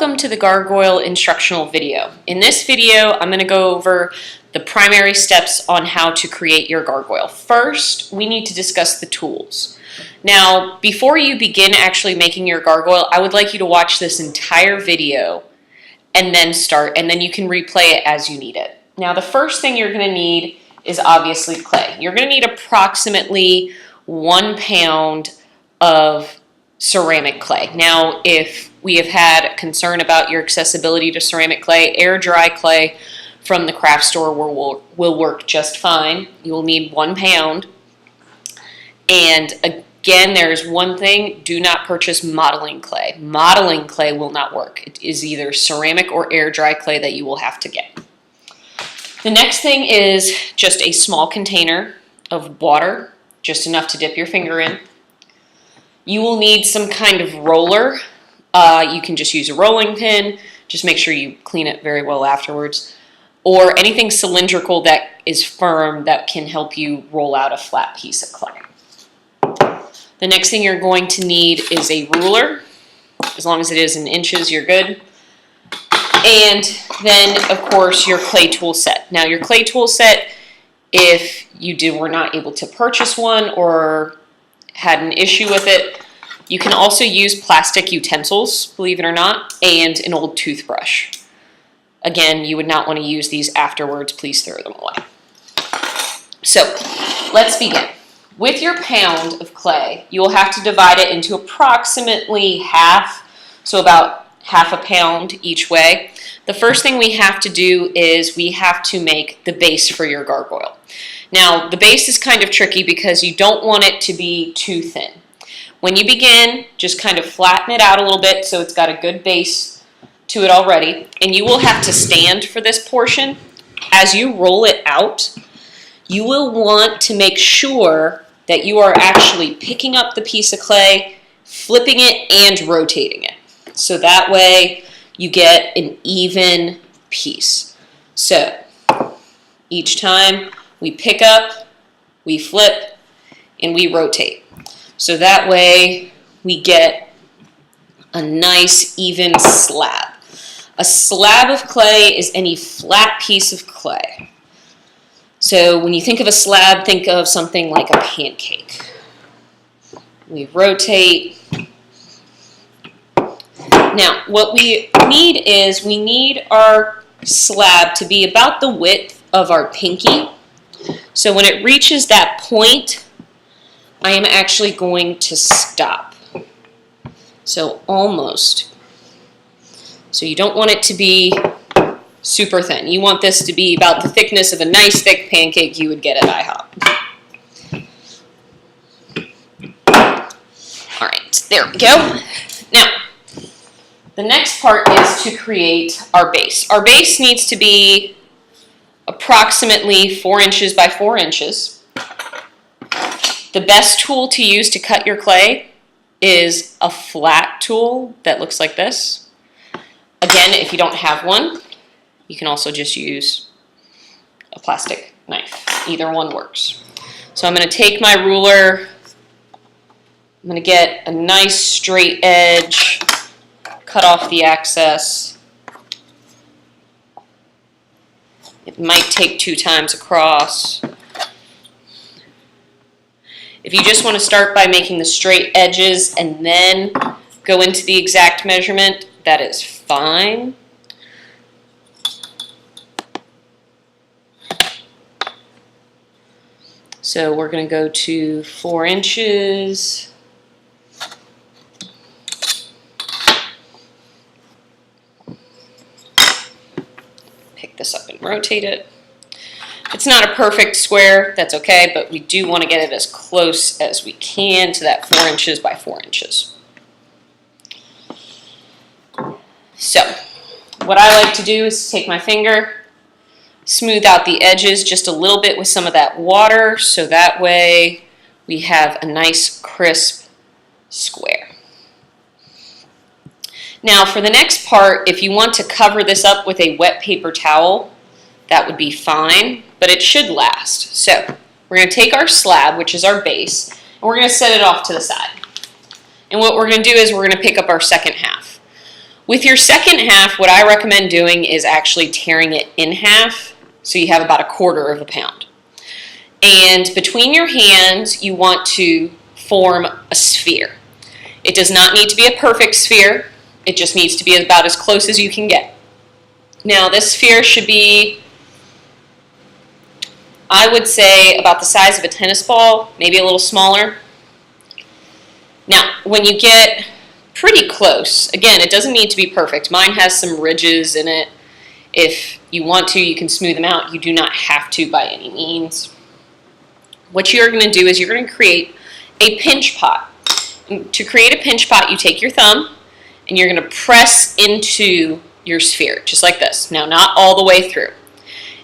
Welcome to the Gargoyle instructional video. In this video, I'm going to go over the primary steps on how to create your gargoyle. First, we need to discuss the tools. Now, before you begin actually making your gargoyle, I would like you to watch this entire video and then you can replay it as you need it. Now, the first thing you're going to need is obviously clay. You're going to need approximately 1 pound of ceramic clay. Now, if we have had concern about your accessibility to ceramic clay, air dry clay from the craft store will work just fine. You will need 1 pound. And again, there's one thing, do not purchase modeling clay. Modeling clay will not work. It is either ceramic or air dry clay that you will have to get. The next thing is just a small container of water, just enough to dip your finger in. You will need some kind of roller. You can just use a rolling pin. Just make sure you clean it very well afterwards. Or anything cylindrical that is firm that can help you roll out a flat piece of clay. The next thing you're going to need is a ruler. As long as it is in inches, you're good. And then, of course, your clay tool set. Now, your clay tool set, if you were not able to purchase one or had an issue with it, you can also use plastic utensils, believe it or not, and an old toothbrush. Again, you would not want to use these afterwards. Please throw them away. So, let's begin. With your pound of clay, you will have to divide it into approximately half, so about half a pound each way. The first thing we have to do is we have to make the base for your gargoyle. Now, the base is kind of tricky because you don't want it to be too thin. When you begin, just kind of flatten it out a little bit so it's got a good base to it already. And you will have to stand for this portion. As you roll it out, you will want to make sure that you are actually picking up the piece of clay, flipping it, and rotating it. So that way you get an even piece. So each time we pick up, we flip, and we rotate. So that way we get a nice even slab. A slab of clay is any flat piece of clay. So when you think of a slab, think of something like a pancake. We rotate. Now, what we need is we need our slab to be about the width of our pinky. So when it reaches that point, I am actually going to stop. So almost. So you don't want it to be super thin. You want this to be about the thickness of a nice thick pancake you would get at IHOP. All right, there we go. Now, the next part is to create our base. Our base needs to be approximately 4 inches by 4 inches. The best tool to use to cut your clay is a flat tool that looks like this. Again, if you don't have one, you can also just use a plastic knife. Either one works. So I'm going to take my ruler. I'm going to get a nice straight edge, cut off the excess. It might take 2 times across. If you just want to start by making the straight edges and then go into the exact measurement, that is fine. So we're going to go to 4 inches. Pick this up and rotate it. It's not a perfect square, that's okay, but we do want to get it as close as we can to that 4 inches by 4 inches. So, what I like to do is take my finger, smooth out the edges just a little bit with some of that water, so that way we have a nice crisp square. Now for the next part, if you want to cover this up with a wet paper towel, that would be fine, but it should last. So we're going to take our slab, which is our base, and we're going to set it off to the side. And what we're going to do is we're going to pick up our second half. With your second half, what I recommend doing is actually tearing it in half so you have about 1/4 of a pound. And between your hands, you want to form a sphere. It does not need to be a perfect sphere. It just needs to be about as close as you can get. Now, this sphere should be, I would say, about the size of a tennis ball, maybe a little smaller. Now, when you get pretty close, again, it doesn't need to be perfect. Mine has some ridges in it. If you want to, you can smooth them out. You do not have to by any means. What you're going to do is you're going to create a pinch pot. And to create a pinch pot, you take your thumb and you're going to press into your sphere, just like this. Now, not all the way through.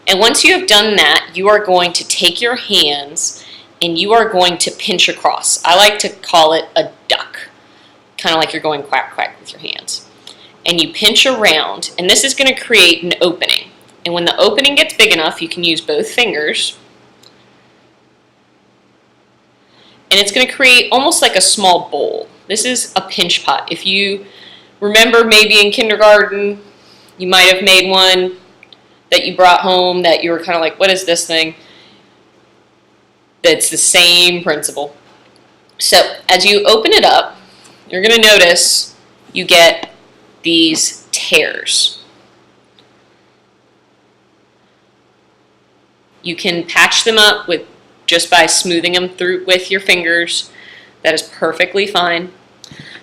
And once you have done that, you are going to take your hands and you are going to pinch across. I like to call it a duck, kind of like you're going quack, quack with your hands. And you pinch around, and this is going to create an opening. And when the opening gets big enough, you can use both fingers. And it's going to create almost like a small bowl. This is a pinch pot. If you remember, maybe in kindergarten, you might have made one that you brought home that you were kind of like, what is this thing? That's the same principle. So as you open it up, you're going to notice you get these tears. You can patch them up with just by smoothing them through with your fingers. That is perfectly fine.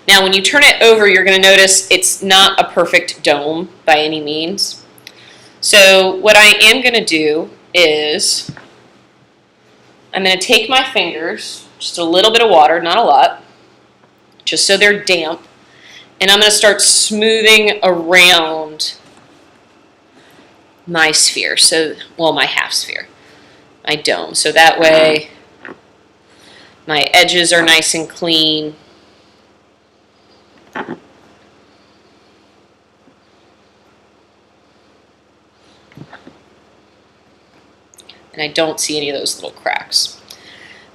Now when you turn it over, you're going to notice it's not a perfect dome by any means. So what I am going to do is I'm going to take my fingers, just a little bit of water, not a lot, just so they're damp, and I'm going to start smoothing around my sphere, my half sphere, my dome, so that way my edges are nice and clean. And I don't see any of those little cracks.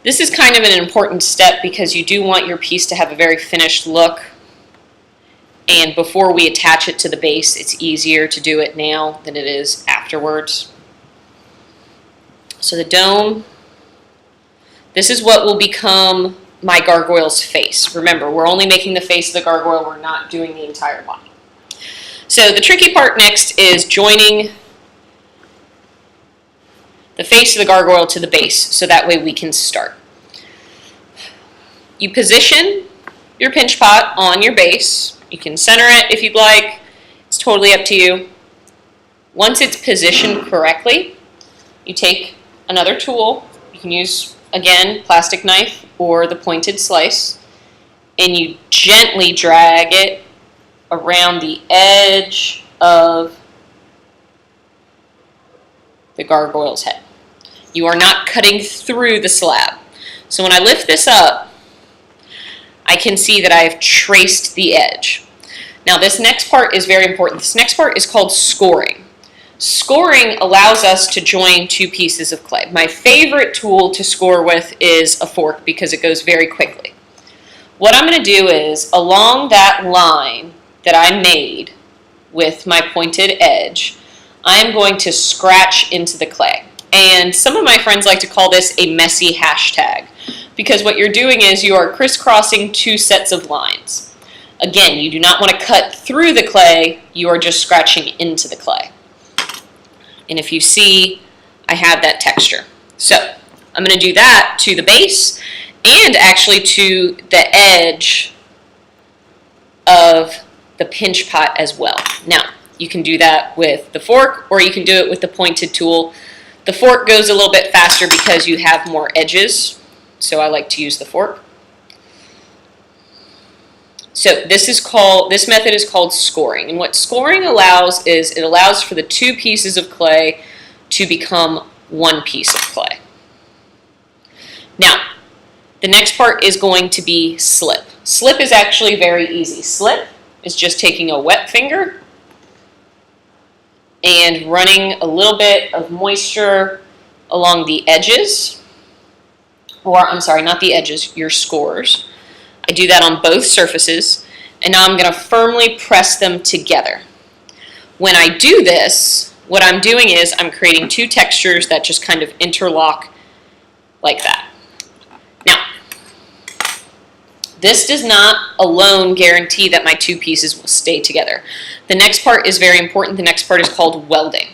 This is kind of an important step because you do want your piece to have a very finished look. And before we attach it to the base, it's easier to do it now than it is afterwards. So the dome, this is what will become my gargoyle's face. Remember, we're only making the face of the gargoyle, we're not doing the entire body. So the tricky part next is joining the face of the gargoyle to the base, so that way we can start. You position your pinch pot on your base. You can center it if you'd like. It's totally up to you. Once it's positioned correctly, you take another tool. You can use, again, plastic knife or the pointed slice, and you gently drag it around the edge of the gargoyle's head. You are not cutting through the slab. So when I lift this up, I can see that I have traced the edge. Now this next part is very important. This next part is called scoring. Scoring allows us to join two pieces of clay. My favorite tool to score with is a fork because it goes very quickly. What I'm going to do is, along that line that I made with my pointed edge, I'm going to scratch into the clay. And some of my friends like to call this a messy hashtag, because what you're doing is you are crisscrossing two sets of lines. Again, you do not want to cut through the clay, you are just scratching into the clay. And if you see, I have that texture. So I'm going to do that to the base and actually to the edge of the pinch pot as well. Now, you can do that with the fork or you can do it with the pointed tool. The fork goes a little bit faster because you have more edges, so I like to use the fork. So this method is called scoring, and what scoring allows is it allows for the two pieces of clay to become one piece of clay. Now, the next part is going to be slip. Slip is actually very easy. Slip is just taking a wet finger and running a little bit of moisture along the edges, or I'm sorry, not the edges, your scores. I do that on both surfaces. And now I'm going to firmly press them together. When I do this, what I'm doing is I'm creating two textures that just kind of interlock like that. Now, this does not alone guarantee that my two pieces will stay together. The next part is very important. The next part is called welding.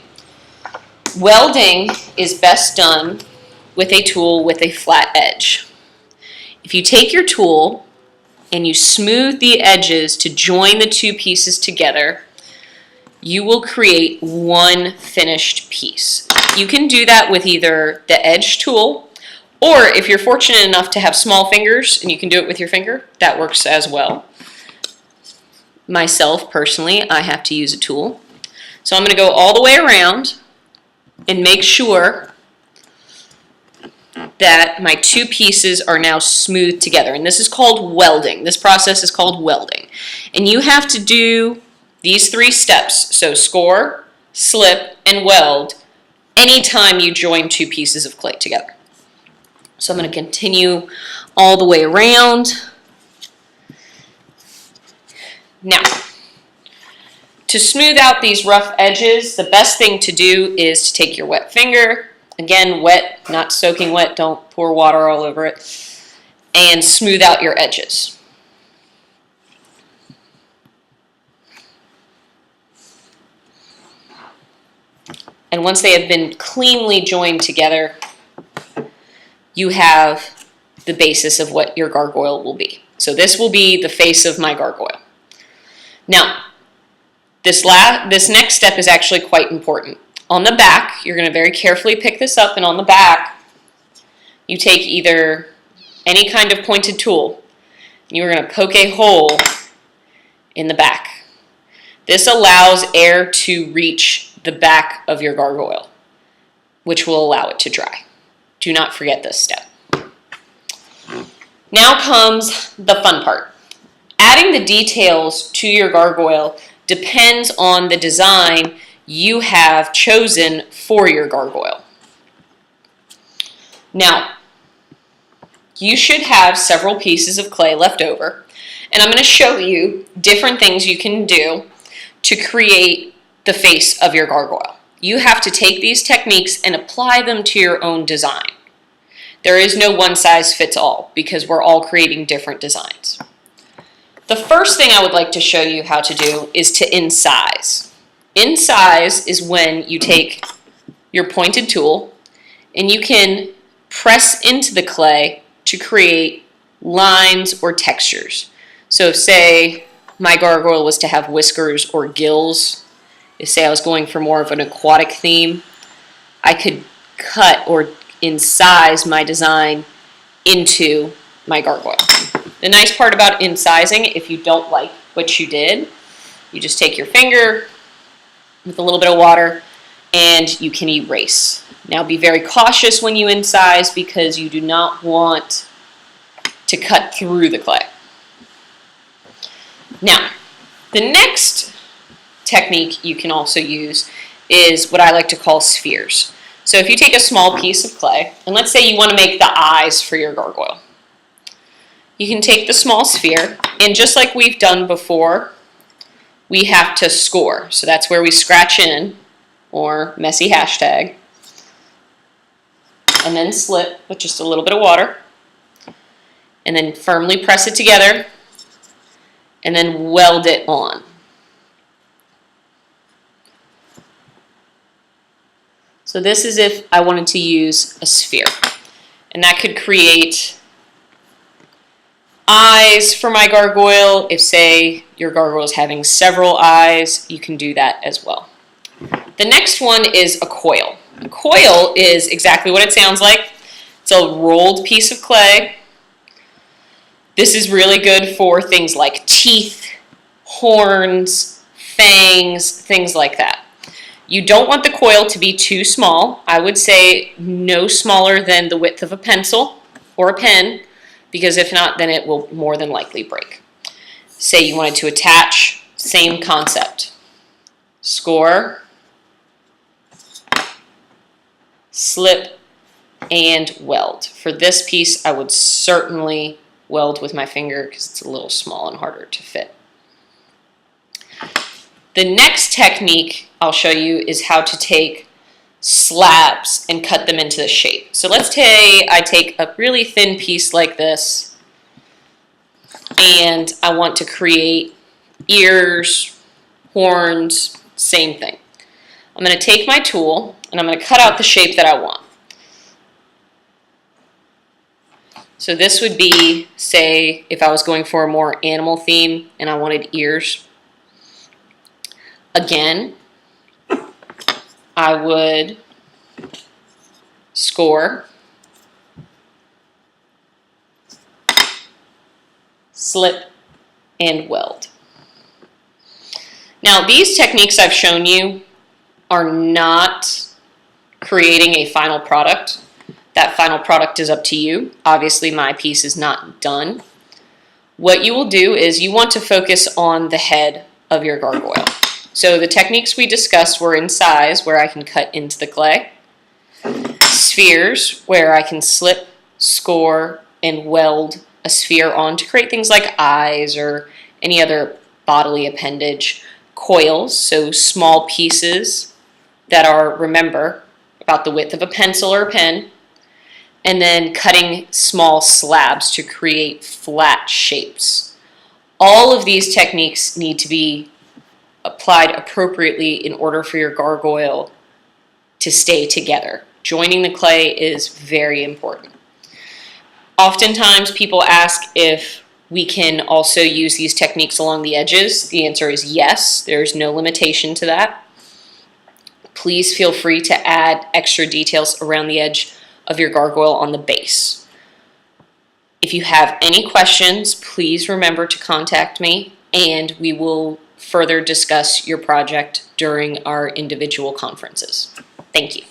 Welding is best done with a tool with a flat edge. If you take your tool and you smooth the edges to join the two pieces together, you will create one finished piece. You can do that with either the edge tool, or if you're fortunate enough to have small fingers and you can do it with your finger, that works as well. Myself, personally, I have to use a tool. So I'm going to go all the way around and make sure that my two pieces are now smooth together. And this is called welding. This process is called welding. And you have to do these three steps, so score, slip, and weld, anytime you join two pieces of clay together. So I'm going to continue all the way around. Now, to smooth out these rough edges, the best thing to do is to take your wet finger, again, wet, not soaking wet, don't pour water all over it, and smooth out your edges. And once they have been cleanly joined together, you have the basis of what your gargoyle will be. So this will be the face of my gargoyle. Now, this next step is actually quite important. On the back, you're going to very carefully pick this up, and on the back, you take either any kind of pointed tool, and you're going to poke a hole in the back. This allows air to reach the back of your gargoyle, which will allow it to dry. Do not forget this step. Now comes the fun part. Adding the details to your gargoyle depends on the design you have chosen for your gargoyle. Now, you should have several pieces of clay left over, and I'm going to show you different things you can do to create the face of your gargoyle. You have to take these techniques and apply them to your own design. There is no one size fits all because we're all creating different designs. The first thing I would like to show you how to do is to incise. Incise is when you take your pointed tool and you can press into the clay to create lines or textures. So if, say, my gargoyle was to have whiskers or gills, if, say, I was going for more of an aquatic theme, I could cut or incise my design into my gargoyle. The nice part about incising, if you don't like what you did, you just take your finger with a little bit of water and you can erase. Now be very cautious when you incise because you do not want to cut through the clay. Now, the next technique you can also use is what I like to call spheres. So if you take a small piece of clay, and let's say you want to make the eyes for your gargoyle, you can take the small sphere, and just like we've done before, we have to score. So that's where we scratch in, or messy hashtag, and then slip with just a little bit of water, and then firmly press it together, and then weld it on. So this is if I wanted to use a sphere, and that could create eyes for my gargoyle. If, say, your gargoyle is having several eyes, you can do that as well. The next one is a coil. A coil is exactly what it sounds like. It's a rolled piece of clay. This is really good for things like teeth, horns, fangs, things like that. You don't want the coil to be too small. I would say no smaller than the width of a pencil or a pen, because if not, then it will more than likely break. Say you wanted to attach, same concept. Score, slip, and weld. For this piece, I would certainly weld with my finger because it's a little small and harder to fit. The next technique I'll show you is how to take slabs and cut them into the shape. So let's say I take a really thin piece like this and I want to create ears, horns, same thing. I'm going to take my tool and I'm going to cut out the shape that I want. So this would be, say, if I was going for a more animal theme and I wanted ears. Again, I would score, slip, and weld. Now, these techniques I've shown you are not creating a final product. That final product is up to you. Obviously, my piece is not done. What you will do is you want to focus on the head of your gargoyle. So the techniques we discussed were in size, where I can cut into the clay, spheres, where I can slip, score, and weld a sphere on to create things like eyes or any other bodily appendage, coils, so small pieces that are, remember, about the width of a pencil or a pen, and then cutting small slabs to create flat shapes. All of these techniques need to be applied appropriately in order for your gargoyle to stay together. Joining the clay is very important. Oftentimes people ask if we can also use these techniques along the edges. The answer is yes, there's no limitation to that. Please feel free to add extra details around the edge of your gargoyle on the base. If you have any questions, please remember to contact me and we will further discuss your project during our individual conferences. Thank you.